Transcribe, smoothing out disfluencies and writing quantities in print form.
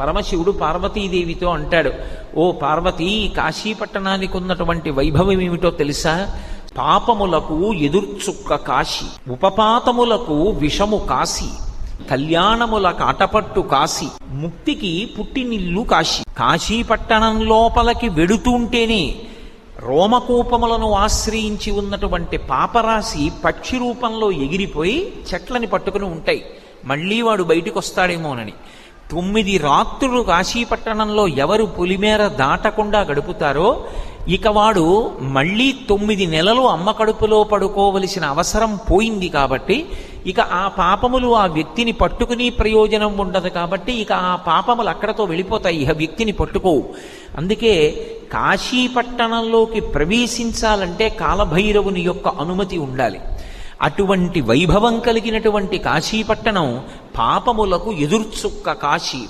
పరమశివుడు పార్వతీదేవితో అంటాడు, ఓ పార్వతీ, కాశీపట్టణానికి ఉన్నటువంటి వైభవం ఏమిటో తెలుసా? పాపములకు ఎదుర్చుక్క కాశీ, ఉపపాతములకు విషము కాశీ, కళ్యాణముల కాటపట్టు కాశీ, ముక్తికి పుట్టినిల్లు కాశీ. కాశీపట్టణం లోపలికి వెడుతుంటేనే రోమకూపములను ఆశ్రయించి ఉన్నటువంటి పాపరాశి పక్షి రూపంలో ఎగిరిపోయి చెట్లని పట్టుకుని ఉంటాయి. మళ్ళీ వాడు బయటికి వస్తాడేమోనని 9 రాత్రులు కాశీపట్టణంలో ఎవరు పులిమేర దాటకుండా గడుపుతారో ఇక వాడు మళ్ళీ 9 నెలలు అమ్మ కడుపులో పడుకోవలసిన అవసరం పోయింది. కాబట్టి ఇక ఆ పాపములు ఆ వ్యక్తిని పట్టుకుని ప్రయోజనం ఉండదు. కాబట్టి ఇక ఆ పాపములు అక్కడతో వెళ్ళిపోతాయి, ఇక వ్యక్తిని పట్టుకోవు. అందుకే కాశీపట్టణంలోకి ప్రవేశించాలంటే కాలభైరవుని యొక్క అనుమతి ఉండాలి. అటువంటి వైభవం కలిగినటువంటి కాశీపట్టణం పాపములకు ఎదుర్చుక్క కాశీ.